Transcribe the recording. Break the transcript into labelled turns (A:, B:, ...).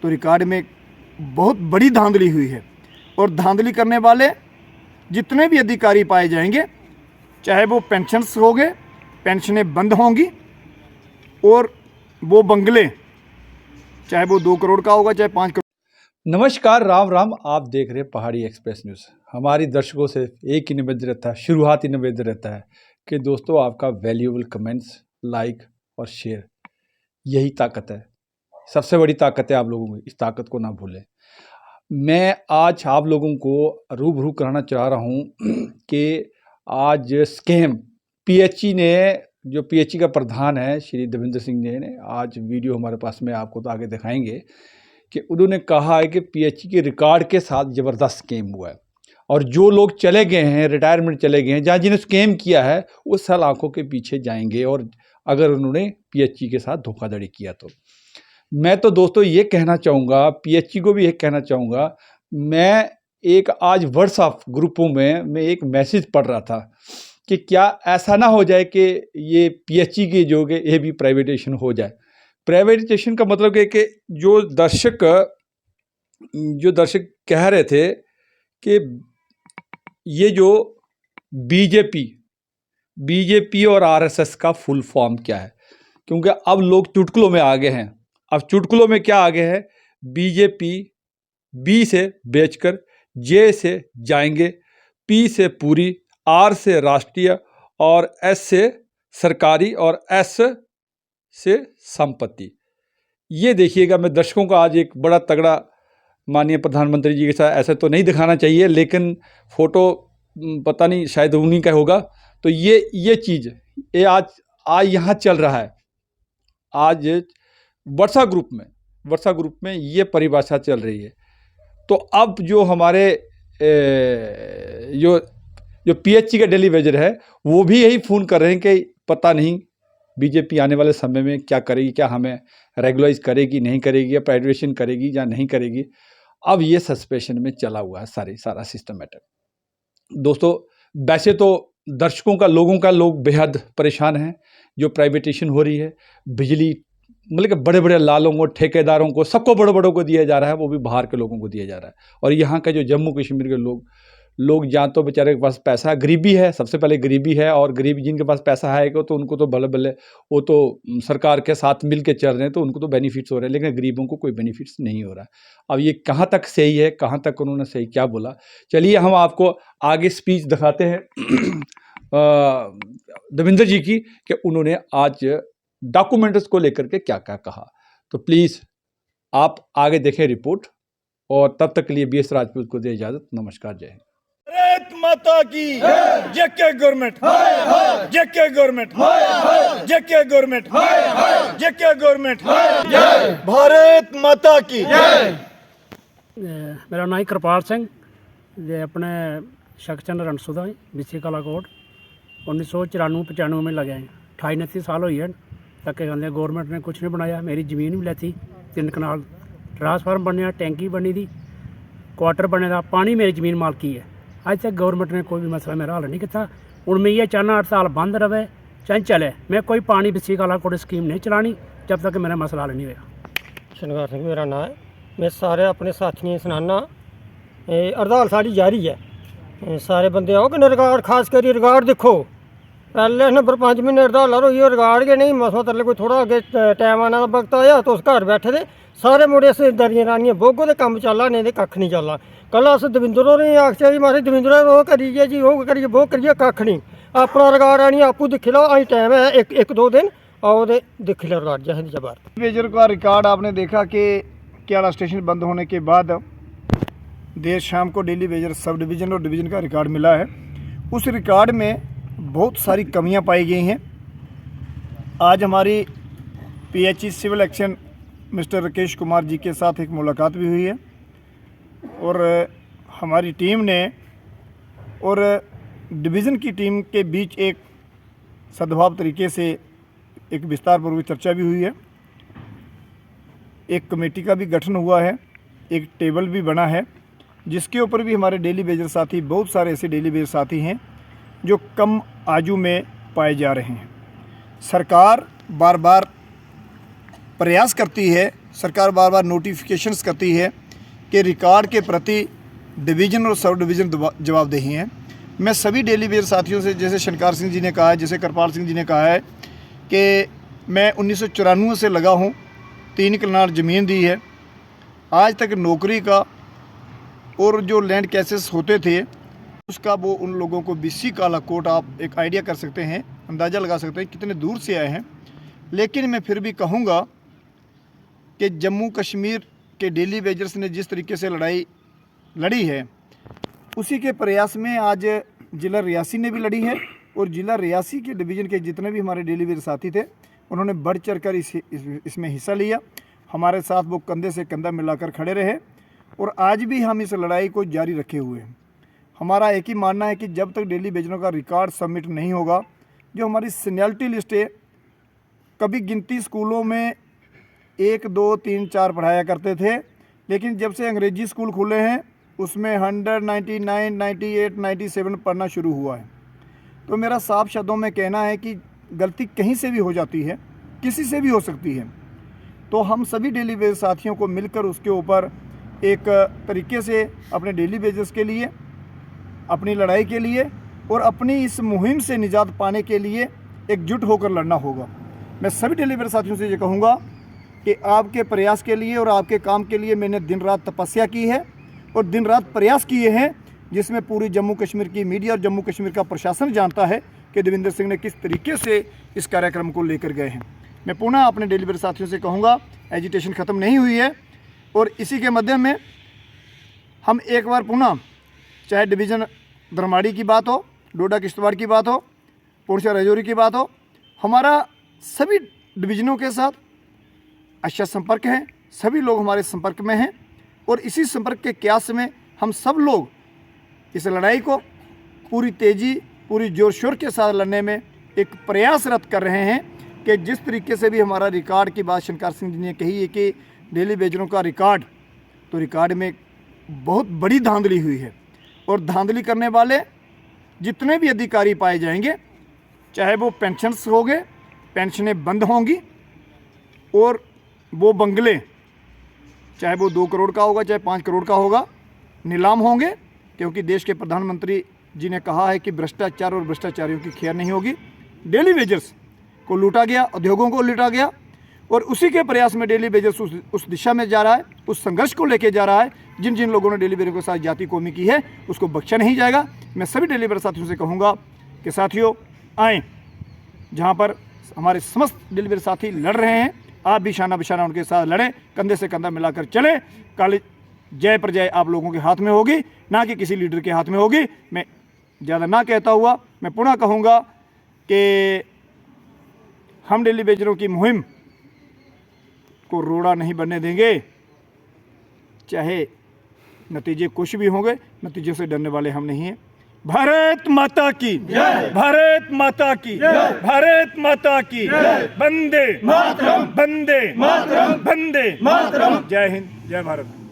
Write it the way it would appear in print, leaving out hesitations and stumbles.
A: तो रिकॉर्ड में बहुत बड़ी धांधली हुई है। और धांधली करने वाले जितने भी अधिकारी पाए जाएंगे, चाहे वो पेंशन्स हो गए, पेंशनें बंद होंगी, और वो बंगले चाहे वो 2 करोड़ का होगा चाहे 5 करोड़।
B: नमस्कार, राम राम। आप देख रहे हैं पहाड़ी एक्सप्रेस न्यूज़। हमारी दर्शकों से एक ही निवेदन रहता है, शुरुआती निवेदन रहता है कि दोस्तों आपका वैल्यूएबल कमेंट्स, लाइक और शेयर, यही ताकत है, सबसे बड़ी ताकत है आप लोगों की। इस ताकत को ना भूलें। मैं आज आप लोगों को रूबरू कराना चाह रहा हूँ कि आज स्कैम पीएचई ने, जो पीएचई का प्रधान है श्री देवेंद्र सिंह ने आज वीडियो हमारे पास में, आपको तो आगे दिखाएंगे, कि उन्होंने कहा है कि पीएचई के रिकॉर्ड के साथ ज़बरदस्त स्कैम हुआ है और जो लोग चले गए हैं, रिटायरमेंट चले गए हैं, जहाँ जिन्हें स्कैम किया है वो सलाखों के पीछे जाएंगे, और अगर उन्होंने पीएचई के साथ धोखाधड़ी किया तो। मैं तो दोस्तों ये कहना चाहूँगा, पीएचई को भी ये कहना चाहूँगा, मैं एक आज व्हाट्सएप ग्रुपों में मैं एक मैसेज पढ़ रहा था कि क्या ऐसा ना हो जाए कि ये पीएचई के जो कि ये भी प्राइवेटाइजेशन हो जाए। प्राइवेटाइजेशन का मतलब है कि जो दर्शक कह रहे थे कि ये जो बीजेपी और आरएसएस का फुल फॉर्म क्या है, क्योंकि अब लोग चुटकुलों में आगे हैं। अब चुटकुलों में क्या आगे है? बीजेपी बी से बेचकर, जे से जाएंगे, पी से पूरी, आर से राष्ट्रीय, और एस से सरकारी, और एस से संपत्ति। ये देखिएगा, मैं दर्शकों का आज एक बड़ा तगड़ा, माननीय प्रधानमंत्री जी के साथ ऐसे तो नहीं दिखाना चाहिए, लेकिन फोटो पता नहीं शायद उन्हीं का होगा। तो ये चीज़ ये आज यहाँ चल रहा है। आज व्हाट्सएप ग्रुप में ये परिभाषा चल रही है। तो अब जो हमारे जो पीएचई का डेली वेजर है, वो भी यही फ़ोन कर रहे हैं कि पता नहीं बीजेपी आने वाले समय में क्या करेगी, क्या हमें रेगुलाइज करेगी, नहीं करेगी, या प्राइवेटाइजेशन करेगी या नहीं करेगी। अब ये सस्पेंशन में चला हुआ है सारा सिस्टमेटिक। दोस्तों, वैसे तो दर्शकों का, लोग बेहद परेशान हैं। जो प्राइवेटाइजेशन हो रही है, बिजली मतलब कि बड़े बड़े लालों को, ठेकेदारों को, सबको बड़ों को दिया जा रहा है, वो भी बाहर के लोगों को दिया जा रहा है। और यहाँ का जो जम्मू कश्मीर के लोग जहाँ तो बेचारे के पास पैसा, गरीबी है, सबसे पहले गरीबी है, और गरीब जिनके पास पैसा है तो उनको तो बल्ले वो तो सरकार के साथ मिल के चल रहे हैं, तो उनको तो बेनिफिट्स हो रहे हैं, लेकिन गरीबों को कोई बेनिफिट्स नहीं हो रहा है। अब ये कहाँ तक सही है, कहाँ तक उन्होंने सही क्या बोला, चलिए हम आपको आगे स्पीच दिखाते हैं देवेंद्र जी की, कि उन्होंने आज डॉक्यूमेंट्स को लेकर के क्या क्या कहा। तो प्लीज़ आप आगे देखें रिपोर्ट, और तब तक के लिए बीएस राजपूत को दे इजाज़त। नमस्कार, जय हिंद।
A: भारत माता की जेके गवर्नमेंट, जेके गवर्नमेंट, जेके गवर्नमेंट, जेके गवर्नमेंट, भारत माता की।
C: मेरा नाम कृपाल सिंह, ये अपने सेक्शन रणसुदा बीसी कालाकोट 1994-95 में लगे हैं। 28-29 साल हुई है तक कहते गवर्नमेंट ने कुछ नहीं बनाया। मेरी ज़मीन भी लेती 3 कनाल, ट्रांसफार्म बनया, टैंकी बनी थी, क्वार्टर बने दा, पानी मेरी ज़मीन मालकी है। अज तक गवर्नमेंट ने कोई भी मसला मेरा हल नहीं किया। हूँ मैं ये चाहना 8 साल बंद रहे चाहे चले, मैं कोई पानी बीसी कालाकोट स्कीम नहीं चलानी जब तक मेरा मसला हल नहीं होया।
D: शनगार सिंह मेरा नाम है। मैं सारे अपने साथियों सनाना हड़ताल साड़ी जारी है। सारे बंदे आओ कि रिकार्ड, खास करिए रिकार्ड देखो। पहले नंबर 5 महीने हड़ताल रहो, ये रिकार्ड के नहीं मसला तरले कोई थोड़ा अगे टाइम आने का वक्त आया तो उस घर बैठे दे सारे मुड़े से दरियां रानियां बोगो तो कम चला, नहीं तो कख नहीं चला। कल अस दविंदर होरें आखिया जी मारे दविंदर वो करिए जी, वो करिए वो करिए, कख नहीं। अपना रिकार्ड आनी आपू दिक्खी लो, अं टाइम है एक दो दिन आओ तो दिक्खी लो रिकार्ड। जय हिंद जय भारत।
A: वेजर का रिकॉर्ड आपने देखा कि क्याला स्टेशन बंद होने के बाद देर शाम को डेली वेजर सब डिवीज़न और डिवीज़न का रिकॉर्ड मिला है। उस रिकॉर्ड में बहुत सारी कमियां पाई गई हैं। आज हमारी PHE civil action mister Rakesh Kumar ji के साथ एक मुलाकात भी हुई है, और हमारी टीम ने और डिवीज़न की टीम के बीच एक सद्भाव तरीके से एक विस्तारपूर्वक चर्चा भी हुई है। एक कमेटी का भी गठन हुआ है, एक टेबल भी बना है, जिसके ऊपर भी हमारे डेली वेजर साथी, बहुत सारे ऐसे डेली वेजर साथी हैं जो कम आयु में पाए जा रहे हैं। सरकार बार बार प्रयास करती है सरकार बार बार नोटिफिकेशंस करती है कि रिकॉर्ड के प्रति डिवीज़न और सब डिवीज़न जवाबदेही हैं। मैं सभी डेली वेजर साथियों से, जैसे शनकार सिंह जी ने कहा है, जैसे कृपाल सिंह जी ने कहा है कि मैं 1994 से लगा हूँ, 3 कनाल ज़मीन दी है, आज तक नौकरी का और जो लैंड केसेस होते थे उसका वो उन लोगों को BC काला कोट, आप एक आइडिया कर सकते हैं, अंदाज़ा लगा सकते हैं कितने दूर से आए हैं। लेकिन मैं फिर भी कहूँगा कि जम्मू कश्मीर के डेली वेजर्स ने जिस तरीके से लड़ाई लड़ी है, उसी के प्रयास में आज ज़िला रियासी ने भी लड़ी है और ज़िला रियासी के डिवीज़न के जितने भी हमारे डेली वेजर साथी थे उन्होंने बढ़ चढ़ कर इसमें हिस्सा लिया। हमारे साथ वो कंधे से कंधा मिलाकर खड़े रहे और आज भी हम इस लड़ाई को जारी रखे हुए हैं। हमारा एक ही मानना है कि जब तक डेली वेजरों का रिकॉर्ड सबमिट नहीं होगा, जो हमारी सीनियरिटी लिस्ट है, कभी गिनती स्कूलों में 1, 2, 3, 4 पढ़ाया करते थे, लेकिन जब से अंग्रेजी स्कूल खुले हैं उसमें 100, 99, 98, 97 पढ़ना शुरू हुआ है। तो मेरा साफ शब्दों में कहना है कि गलती कहीं से भी हो जाती है, किसी से भी हो सकती है। तो हम सभी डेली वेजर साथियों को मिलकर उसके ऊपर एक तरीके से अपने डेली वेजर्स के लिए, अपनी लड़ाई के लिए और अपनी इस मुहिम से निजात पाने के लिए एकजुट होकर लड़ना होगा। मैं सभी डेली वेजर साथियों से ये कहूँगा कि आपके प्रयास के लिए और आपके काम के लिए मैंने दिन रात तपस्या की है और दिन रात प्रयास किए हैं, जिसमें पूरी जम्मू कश्मीर की मीडिया और जम्मू कश्मीर का प्रशासन जानता है कि देवेंद्र सिंह ने किस तरीके से इस कार्यक्रम को लेकर गए हैं। मैं पुनः अपने डेली वेजर साथियों से कहूँगा, एजिटेशन ख़त्म नहीं हुई है और इसी के मध्य में हम एक बार पुनः, चाहे डिवीज़न धर्माड़ी की बात हो, डोडा किश्तवाड़ की बात हो, पुंछ राजौरी की बात हो, हमारा सभी डिवीज़नों के साथ अच्छा संपर्क है, सभी लोग हमारे संपर्क में हैं और इसी संपर्क के क्यास में हम सब लोग इस लड़ाई को पूरी तेज़ी, पूरी जोर शोर के साथ लड़ने में एक प्रयासरत कर रहे हैं कि जिस तरीके से भी हमारा रिकॉर्ड की बात शनकार सिंह जी ने कही है कि डेली वेजरों का रिकॉर्ड, तो रिकॉर्ड में बहुत बड़ी धांधली हुई है और धांधली करने वाले जितने भी अधिकारी पाए जाएंगे, चाहे वो पेंशन्स हो गए, पेंशनें बंद होंगी और वो बंगले, चाहे वो 2 करोड़ का होगा चाहे 5 करोड़ का होगा, नीलाम होंगे, क्योंकि देश के प्रधानमंत्री जी ने कहा है कि भ्रष्टाचार और भ्रष्टाचारियों की खैर नहीं होगी। डेली वेजर्स को लूटा गया, उद्योगों को लूटा गया और उसी के प्रयास में डेली वेजर्स उस दिशा में जा रहा है, उस संघर्ष को लेके जा रहा है। जिन जिन लोगों ने डेली वेजर के साथ जाति कौमी की है उसको बख्शा नहीं जाएगा। मैं सभी डेली वेजर साथियों से कहूँगा कि साथियों आएँ, जहाँ पर हमारे समस्त डेली वेजर साथी लड़ रहे हैं, आप भी शाना बिशाना उनके साथ लड़ें, कंधे से कंधा मिलाकर चलें। काली जय पर जय आप लोगों के हाथ में होगी, ना कि किसी लीडर के हाथ में होगी। मैं ज़्यादा ना कहता हुआ मैं पुनः कहूँगा कि हम डेली वेजरों की मुहिम को रोड़ा नहीं बनने देंगे, चाहे नतीजे कुछ भी होंगे, नतीजों से डरने वाले हम नहीं हैं। भारत माता की जय, भारत माता की जय, भारत माता की जय, वंदे मातरम, वंदे मातरम, वंदे मातरम। जय हिंद, जय भारत।